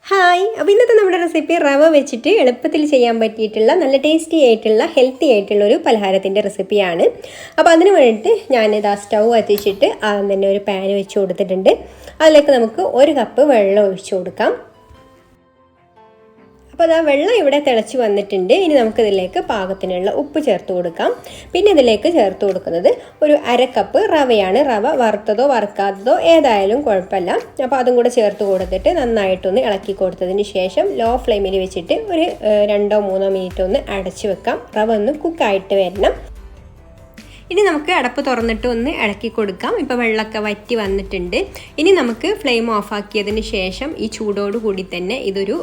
Hi, അപ്പോൾ ഇന്നത്തെ നമ്മുടെ റെസിപ്പി റവ വെച്ചിട്ട് എളുപ്പത്തിൽ ചെയ്യാൻ പറ്റിയിട്ടുള്ള നല്ല ടേസ്റ്റി ആയിട്ടുള്ള ഹെൽത്തി ആയിട്ടുള്ള ഒരു പലഹാരത്തിൻ്റെ റെസിപ്പിയാണ്. അപ്പോൾ അതിന് വേണ്ടിയിട്ട് ഞാനിതാ സ്റ്റൗ കത്തിച്ചിട്ട് ആദ്യം തന്നെ ഒരു പാൻ വെച്ച് കൊടുത്തിട്ടുണ്ട്. അതിലേക്ക് നമുക്ക് 1 കപ്പ് വെള്ളം ഒഴിച്ചു കൊടുക്കാം. അപ്പോൾ ആ വെള്ളം ഇവിടെ തിളച്ച് വന്നിട്ടുണ്ട്. ഇനി നമുക്കിതിലേക്ക് പാകത്തിനുള്ള ഉപ്പ് ചേർത്ത് കൊടുക്കാം. പിന്നെ ഇതിലേക്ക് ചേർത്ത് കൊടുക്കുന്നത് ഒരു 1/2 കപ്പ് റവയാണ്. റവ വറുത്തതോ വറുക്കാത്തതോ ഏതായാലും കുഴപ്പമില്ല. അപ്പോൾ അതും കൂടെ ചേർത്ത് കൊടുത്തിട്ട് നന്നായിട്ടൊന്ന് ഇളക്കി കൊടുത്തതിന് ശേഷം ലോ ഫ്ലെയിമിൽ വെച്ചിട്ട് ഒരു 2-3 മിനിറ്റ് ഒന്ന് അടച്ചു വെക്കാം. റവ ഒന്ന് കുക്കായിട്ട് വരണം. ഇനി നമുക്ക് അടപ്പ് തുറന്നിട്ട് ഒന്ന് ഇളക്കി കൊടുക്കാം. ഇപ്പോൾ വെള്ളമൊക്കെ വറ്റി വന്നിട്ടുണ്ട്. ഇനി നമുക്ക് ഫ്ലെയിം ഓഫാക്കിയതിന് ശേഷം ഈ ചൂടോട് കൂടി തന്നെ ഇതൊരു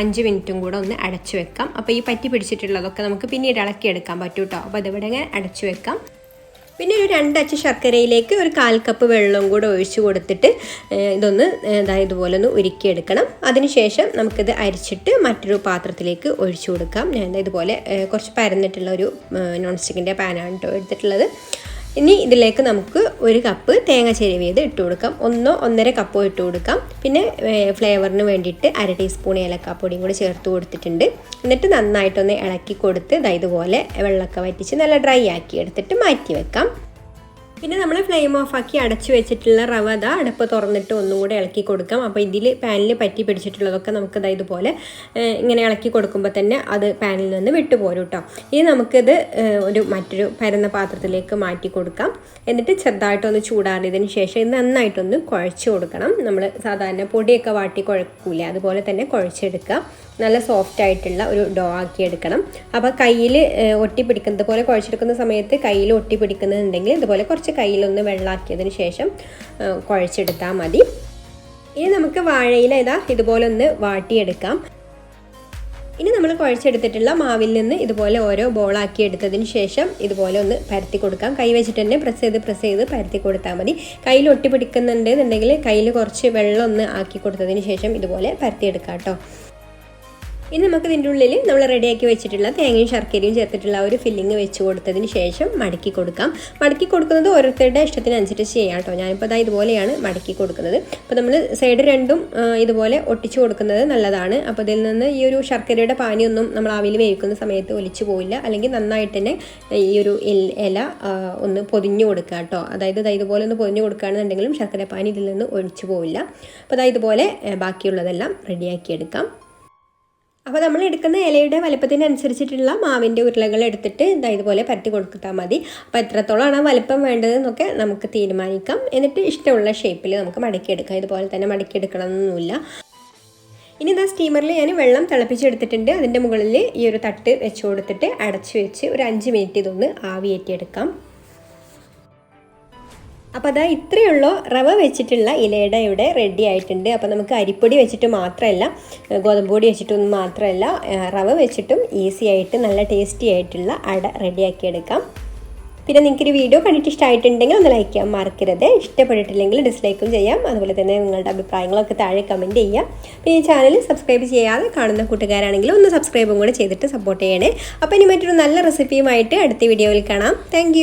5 മിനിറ്റും കൂടെ ഒന്ന് അടച്ചു വെക്കാം. അപ്പോൾ ഈ പറ്റി പിടിച്ചിട്ടുള്ളതൊക്കെ നമുക്ക് പിന്നീട് ഇളക്കിയെടുക്കാൻ പറ്റും കേട്ടോ. അപ്പോൾ അതിവിടെ ഞാൻ അടച്ചു വെക്കാം. പിന്നെ ഒരു 2 അച്ച് ശർക്കരയിലേക്ക് ഒരു 1/4 കപ്പ് വെള്ളവും കൂടെ ഒഴിച്ച് കൊടുത്തിട്ട് ഇതൊന്ന് ഇതുപോലെ ഒന്ന് ഉരുക്കിയെടുക്കണം. അതിനുശേഷം നമുക്കിത് അരിച്ചിട്ട് മറ്റൊരു പാത്രത്തിലേക്ക് ഒഴിച്ചു കൊടുക്കാം. ഞാൻ ഇതുപോലെ കുറച്ച് പരന്നിട്ടുള്ള ഒരു നോൺ സ്റ്റിക്കിൻ്റെ പാനാണ് കേട്ടോ എടുത്തിട്ടുള്ളത്. ഇനി ഇതിലേക്ക് നമുക്ക് 1 കപ്പ് തേങ്ങ ചിരവിയത് ഇട്ട് കൊടുക്കാം. 1-1.5 കപ്പോ ഇട്ട് കൊടുക്കാം. പിന്നെ ഫ്ലേവറിന് വേണ്ടിയിട്ട് 1/2 ടീസ്പൂൺ ഏലക്കാപ്പൊടിയും കൂടി ചേർത്ത് കൊടുത്തിട്ടുണ്ട്. എന്നിട്ട് നന്നായിട്ടൊന്ന് ഇളക്കി കൊടുത്ത് ഇതുപോലെ വെള്ളമൊക്കെ വറ്റിച്ച് നല്ല ഡ്രൈ ആക്കി എടുത്തിട്ട് മാറ്റി വെക്കാം. പിന്നെ നമ്മൾ ഫ്ലെയിം ഓഫാക്കി അടച്ചു വെച്ചിട്ടുള്ള റവ അടപ്പ് തുറന്നിട്ട് ഒന്നും കൂടെ ഇളക്കി കൊടുക്കാം. അപ്പോൾ ഇതിൽ പാനിൽ പറ്റി പിടിച്ചിട്ടുള്ളതൊക്കെ നമുക്ക് ഇതുപോലെ ഇങ്ങനെ ഇളക്കി കൊടുക്കുമ്പോൾ തന്നെ അത് പാനിൽ നിന്ന് വിട്ടുപോരും കേട്ടോ. ഇനി നമുക്കിത് മറ്റൊരു പരന്ന പാത്രത്തിലേക്ക് മാറ്റി കൊടുക്കാം. എന്നിട്ട് ചെറുതായിട്ടൊന്ന് ചൂടാറിയതിന് ശേഷം ഇത് നന്നായിട്ടൊന്ന് കുഴച്ച് കൊടുക്കണം. നമ്മൾ സാധാരണ പൊടിയൊക്കെ വാട്ടി കുഴക്കൂലേ, അതുപോലെ തന്നെ കുഴച്ചെടുക്കുക. നല്ല സോഫ്റ്റ് ആയിട്ടുള്ള ഒരു ഡോ ആക്കി എടുക്കണം. അപ്പോൾ കയ്യിൽ ഒട്ടിപ്പിടിക്കുന്നത് പോലെ കുഴച്ചെടുക്കുന്ന സമയത്ത് കയ്യിൽ ഒട്ടിപ്പിടിക്കുന്നുണ്ടെങ്കിൽ ഇതുപോലെ കുറച്ച് കയ്യിലൊന്ന് വെള്ളമാക്കിയതിന് ശേഷം കുഴച്ചെടുത്താൽ മതി. ഇനി നമുക്ക് വാഴയില ഇതുപോലെ ഒന്ന് വാട്ടിയെടുക്കാം. ഇനി നമ്മൾ കുഴച്ചെടുത്തിട്ടുള്ള മാവിൽ നിന്ന് ഇതുപോലെ ഓരോ ബോളാക്കി എടുത്തതിന് ശേഷം ഇതുപോലെ ഒന്ന് പരത്തി കൊടുക്കാം. കൈ വെച്ചിട്ട് തന്നെ പ്രസ് ചെയ്ത് പരത്തി കൊടുത്താൽ മതി. കയ്യിൽ ഒട്ടിപ്പിടിക്കുന്നുണ്ടെന്നുണ്ടെങ്കിൽ കയ്യിൽ കുറച്ച് വെള്ളം ഒന്ന് ആക്കി കൊടുത്തതിന് ശേഷം ഇതുപോലെ പരത്തിയെടുക്കാം കേട്ടോ. ഇനി നമുക്ക് ഇതിൻ്റെ ഉള്ളിൽ നമ്മൾ റെഡിയാക്കി വെച്ചിട്ടുള്ള തേങ്ങയും ശർക്കരയും ചേർത്തിട്ടുള്ള ഒരു ഫില്ലിങ് വെച്ച് കൊടുത്തതിന് ശേഷം മടക്കി കൊടുക്കാം. മടക്കി കൊടുക്കുന്നത് ഓരോരുത്തരുടെ ഇഷ്ടത്തിനനുസരിച്ച് ചെയ്യാം കേട്ടോ. ഞാനിപ്പോൾ ഇതുപോലെയാണ് മടക്കി കൊടുക്കുന്നത്. അപ്പോൾ നമ്മൾ സൈഡ് രണ്ടും ഇതുപോലെ ഒട്ടിച്ചു കൊടുക്കുന്നത് നല്ലതാണ്. അപ്പോൾ ഇതിൽ നിന്ന് ഈ ഒരു ശർക്കരയുടെ പാനിയൊന്നും നമ്മൾ ആവിയിൽ വേവിക്കുന്ന സമയത്ത് ഒലിച്ചു പോവില്ല. അല്ലെങ്കിൽ നന്നായിട്ട് തന്നെ ഈ ഒരു ഇല ഒന്ന് പൊതിഞ്ഞു കൊടുക്കുക കേട്ടോ. അതായത് ഇതുപോലെ ഒന്ന് പൊതിഞ്ഞു കൊടുക്കുകയാണെന്നുണ്ടെങ്കിലും ശർക്കര പാനി ഇതിൽ നിന്ന് ഒലിച്ചു പോവില്ല. അപ്പോൾ ഇതുപോലെ ബാക്കിയുള്ളതെല്ലാം റെഡിയാക്കിയെടുക്കാം. അപ്പോൾ നമ്മൾ എടുക്കുന്ന ഇലയുടെ വലുപ്പത്തിനനുസരിച്ചിട്ടുള്ള മാവിൻ്റെ ഉരുളകൾ എടുത്തിട്ട് ഇതുപോലെ പരത്തി കൊടുത്താൽ മതി. അപ്പോൾ എത്രത്തോളമാണ് വലുപ്പം വേണ്ടതെന്നൊക്കെ നമുക്ക് തീരുമാനിക്കാം. എന്നിട്ട് ഇഷ്ടമുള്ള ഷേപ്പിൽ നമുക്ക് മടക്കിയെടുക്കാം. ഇതുപോലെ തന്നെ മടക്കിയെടുക്കണം എന്നൊന്നുമില്ല. ഇനി സ്റ്റീമറിൽ ഞാൻ വെള്ളം തിളപ്പിച്ചെടുത്തിട്ടുണ്ട്. അതിൻ്റെ മുകളിൽ ഈ ഒരു തട്ട് വെച്ച് കൊടുത്തിട്ട് അടച്ചു വെച്ച് ഒരു 5 മിനിറ്റ് ഇതൊന്ന് ആവിയേറ്റിയെടുക്കാം. അപ്പോൾ ഇത്രയുള്ളൂ റവ വെച്ചിട്ടുള്ള ഇലയട ഇവിടെ റെഡി ആയിട്ടുണ്ട്. അപ്പോൾ നമുക്ക് അരിപ്പൊടി വെച്ചിട്ട് മാത്രമല്ല, ഗോതമ്പ് പൊടി വെച്ചിട്ടൊന്നും മാത്രമല്ല, റവ വെച്ചിട്ടും ഈസി ആയിട്ട് നല്ല ടേസ്റ്റി ആയിട്ടുള്ള അട റെഡിയാക്കി എടുക്കാം. പിന്നെ നിങ്ങൾക്ക് ഈ വീഡിയോ കണ്ടിട്ട് ഇഷ്ടമായിട്ടുണ്ടെങ്കിൽ ഒന്ന് ലൈക്ക് ചെയ്യാൻ മറക്കരുത്. ഇഷ്ടപ്പെട്ടിട്ടില്ലെങ്കിൽ ഡിസ്ലൈക്കും ചെയ്യാം. അതുപോലെ തന്നെ നിങ്ങളുടെ അഭിപ്രായങ്ങളൊക്കെ താഴെ കമൻറ്റ് ചെയ്യാം. പിന്നെ ഈ ചാനൽ സബ്സ്ക്രൈബ് ചെയ്യാതെ കാണുന്ന കൂട്ടുകാരാണെങ്കിൽ ഒന്ന് സബ്സ്ക്രൈബും കൂടെ ചെയ്തിട്ട് സപ്പോർട്ട് ചെയ്യണേ. അപ്പോൾ ഇനി മറ്റൊരു നല്ല റെസിപ്പിയുമായിട്ട് അടുത്ത വീഡിയോയിൽ കാണാം. താങ്ക്